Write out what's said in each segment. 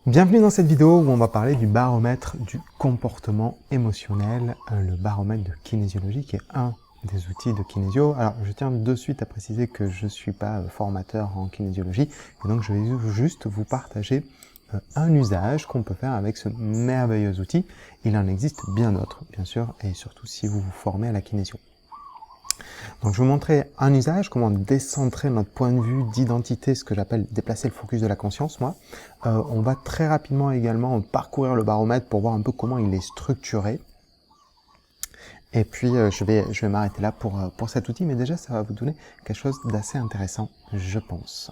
Bienvenue dans cette vidéo où on va parler du baromètre du comportement émotionnel, le baromètre de kinésiologie qui est un des outils de kinésio. Alors je tiens de suite à préciser que je ne suis pas formateur en kinésiologie et donc je vais juste vous partager un usage qu'on peut faire avec ce merveilleux outil. Il en existe bien d'autres bien sûr et surtout si vous vous formez à la kinésio. Donc je vais vous montrer un usage, comment décentrer notre point de vue d'identité, ce que j'appelle déplacer le focus de la conscience, moi. On va très rapidement également parcourir le baromètre pour voir un peu comment il est structuré. Et puis je vais m'arrêter là pour cet outil, mais déjà ça va vous donner quelque chose d'assez intéressant, je pense.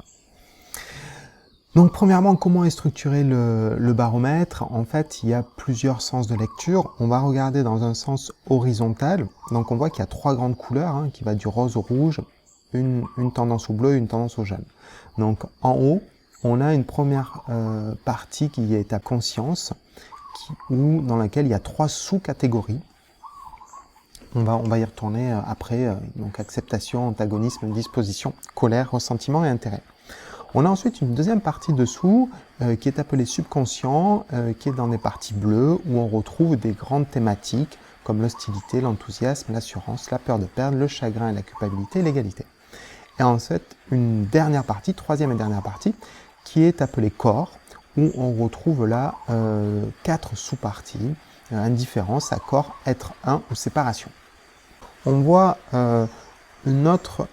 Donc premièrement, comment est structuré le baromètre? En fait, il y a plusieurs sens de lecture. On va regarder dans un sens horizontal. Donc on voit qu'il y a trois grandes couleurs, qui va du rose au rouge, une tendance au bleu et une tendance au jaune. Donc en haut, on a une première partie qui est à conscience, dans laquelle il y a trois sous-catégories. On va y retourner après, donc acceptation, antagonisme, disposition, colère, ressentiment et intérêt. On a ensuite une deuxième partie dessous qui est appelée subconscient, qui est dans des parties bleues où on retrouve des grandes thématiques comme l'hostilité, l'enthousiasme, l'assurance, la peur de perdre, le chagrin et la culpabilité et l'égalité. Et ensuite une dernière partie, troisième et dernière partie, qui est appelée corps, où on retrouve là quatre sous-parties, indifférence, accord, être un ou séparation. On voit une autre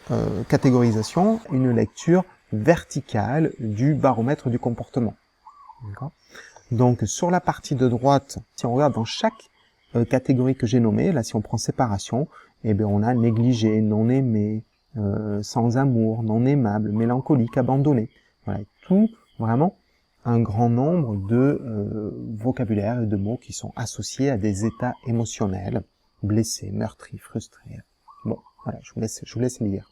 catégorisation, une lecture verticale du baromètre du comportement. Donc sur la partie de droite, si on regarde dans chaque catégorie que j'ai nommée, là si on prend séparation, eh bien on a négligé, non aimé, sans amour, non aimable, mélancolique, abandonné. Voilà, tout vraiment un grand nombre de vocabulaire et de mots qui sont associés à des états émotionnels, blessés, meurtris, frustrés. Bon, voilà, je vous laisse lire.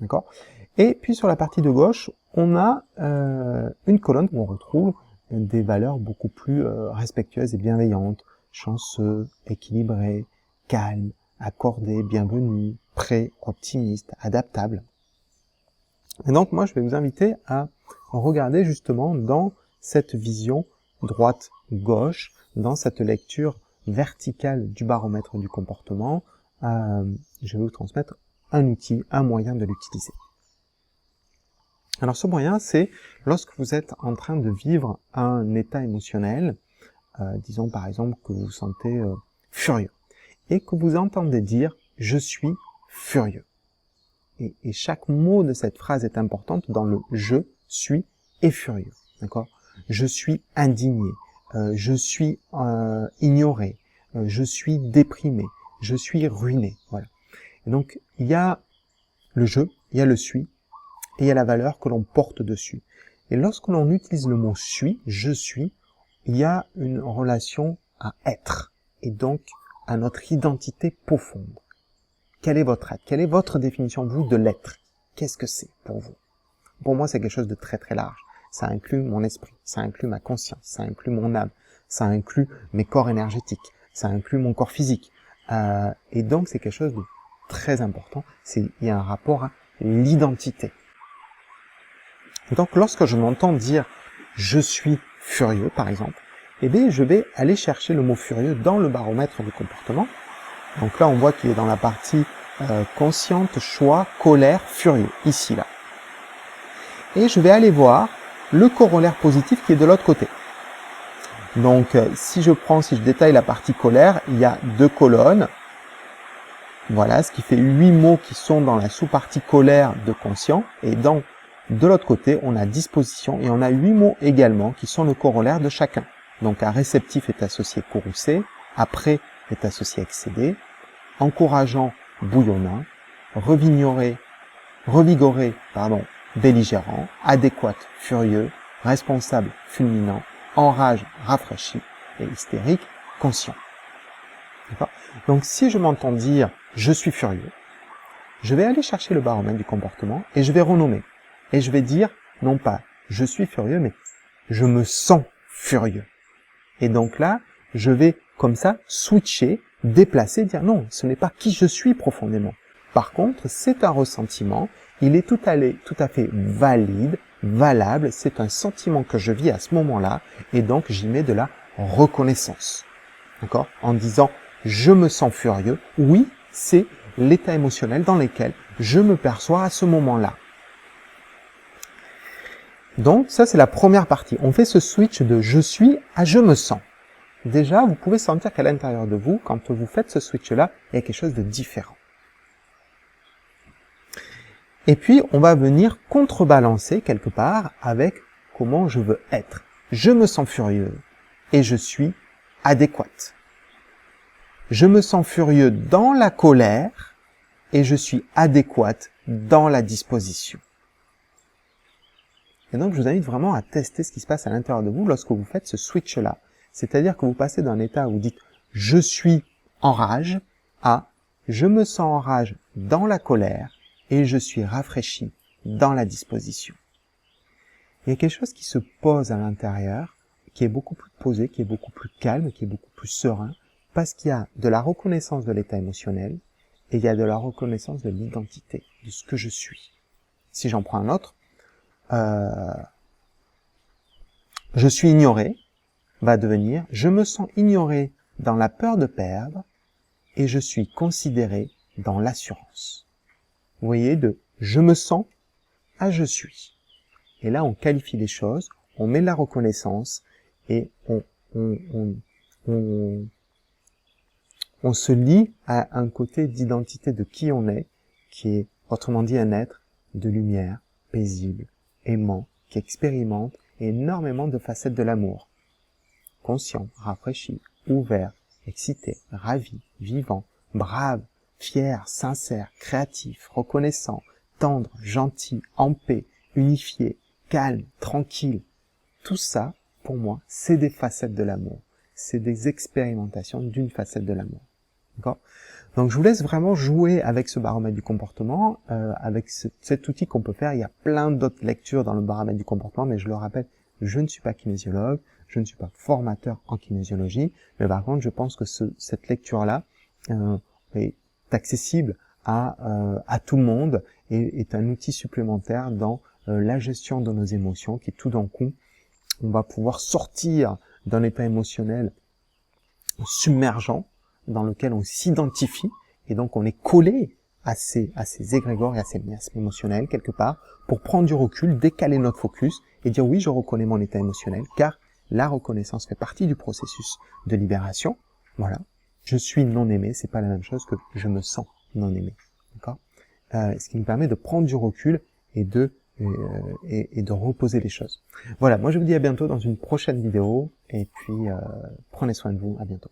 D'accord ? Et puis sur la partie de gauche, on a une colonne où on retrouve des valeurs beaucoup plus respectueuses et bienveillantes, chanceux, équilibré, calme, accordé, bienvenu, prêt, optimiste, adaptable. Et donc moi je vais vous inviter à regarder justement dans cette vision droite-gauche, dans cette lecture verticale du baromètre du comportement, je vais vous transmettre un outil, un moyen de l'utiliser. Alors ce moyen, c'est lorsque vous êtes en train de vivre un état émotionnel, disons par exemple que vous vous sentez furieux, et que vous entendez dire « je suis furieux ». Et chaque mot de cette phrase est importante dans le « je suis » et furieux. D'accord ? Je suis indigné, je suis ignoré, je suis déprimé, je suis ruiné. Voilà. Et donc il y a le « je », il y a le « suis », et il y a la valeur que l'on porte dessus. Et lorsque l'on utilise le mot « suis », « je suis », il y a une relation à être, et donc à notre identité profonde. Quel est votre être? Quelle est votre définition, vous, de l'être? Qu'est-ce que c'est pour vous? Pour moi, c'est quelque chose de très très large. Ça inclut mon esprit, ça inclut ma conscience, ça inclut mon âme, ça inclut mes corps énergétiques, ça inclut mon corps physique. Et donc, c'est quelque chose de très important. Il y a un rapport à l'identité. Donc lorsque je m'entends dire « je suis furieux » par exemple, eh bien je vais aller chercher le mot « furieux » dans le baromètre du comportement. Donc là on voit qu'il est dans la partie consciente, choix, colère, furieux, ici là. Et je vais aller voir le corollaire positif qui est de l'autre côté. Donc si je détaille la partie colère, il y a deux colonnes. Voilà, ce qui fait 8 mots qui sont dans la sous-partie colère de conscient, et de l'autre côté, on a disposition et on a 8 mots également qui sont le corollaire de chacun. Donc un réceptif est associé courroucé, après est associé excédé, encourageant, bouillonnant, revigoré, belligérant, adéquat, furieux, responsable, fulminant, enrage, rafraîchi et hystérique, conscient. D'accord ? Donc si je m'entends dire « je suis furieux », je vais aller chercher le baromètre du comportement et je vais renommer. Et je vais dire, non pas « je suis furieux », mais « je me sens furieux ». Et donc là, je vais comme ça switcher, déplacer, dire non, ce n'est pas qui je suis profondément. Par contre, c'est un ressentiment il est tout à fait valide, valable, c'est un sentiment que je vis à ce moment-là, et donc j'y mets de la reconnaissance. D'accord? En disant, je me sens furieux, oui, c'est l'état émotionnel dans lequel je me perçois à ce moment-là. Donc, ça, c'est la première partie. On fait ce switch de je suis à je me sens. Déjà, vous pouvez sentir qu'à l'intérieur de vous, quand vous faites ce switch-là, il y a quelque chose de différent. Et puis, on va venir contrebalancer quelque part avec comment je veux être. Je me sens furieux et je suis adéquate. Je me sens furieux dans la colère et je suis adéquate dans la disposition. Et donc, je vous invite vraiment à tester ce qui se passe à l'intérieur de vous lorsque vous faites ce switch-là. C'est-à-dire que vous passez d'un état où vous dites « je suis en rage » à « je me sens en rage dans la colère et je suis rafraîchi dans la disposition ». Il y a quelque chose qui se pose à l'intérieur, qui est beaucoup plus posé, qui est beaucoup plus calme, qui est beaucoup plus serein, parce qu'il y a de la reconnaissance de l'état émotionnel et il y a de la reconnaissance de l'identité, de ce que je suis. Si j'en prends un autre, je suis ignoré va devenir je me sens ignoré dans la peur de perdre et je suis considéré dans l'assurance. Vous voyez, de je me sens à je suis. Et là, on qualifie les choses, on met de la reconnaissance et on se lie à un côté d'identité de qui on est, qui est, autrement dit, un être de lumière, paisible, aimant, qui expérimente énormément de facettes de l'amour. Conscient, rafraîchi, ouvert, excité, ravi, vivant, brave, fier, sincère, créatif, reconnaissant, tendre, gentil, en paix, unifié, calme, tranquille. Tout ça, pour moi, c'est des facettes de l'amour. C'est des expérimentations d'une facette de l'amour. D'accord ? Donc, je vous laisse vraiment jouer avec ce baromètre du comportement, avec cet outil qu'on peut faire. Il y a plein d'autres lectures dans le baromètre du comportement, mais je le rappelle, je ne suis pas kinésiologue, je ne suis pas formateur en kinésiologie, mais par contre, je pense que cette lecture-là est accessible à tout le monde et est un outil supplémentaire dans la gestion de nos émotions, qui tout d'un coup, on va pouvoir sortir d'un état émotionnel submergent, dans lequel on s'identifie, et donc on est collé à ces égrégores et à ces miasmes émotionnels, quelque part, pour prendre du recul, décaler notre focus, et dire oui, je reconnais mon état émotionnel, car la reconnaissance fait partie du processus de libération. Voilà. Je suis non aimé, c'est pas la même chose que je me sens non aimé. D'accord? Ce qui me permet de prendre du recul et de reposer les choses. Voilà, moi je vous dis à bientôt dans une prochaine vidéo, et puis prenez soin de vous, à bientôt.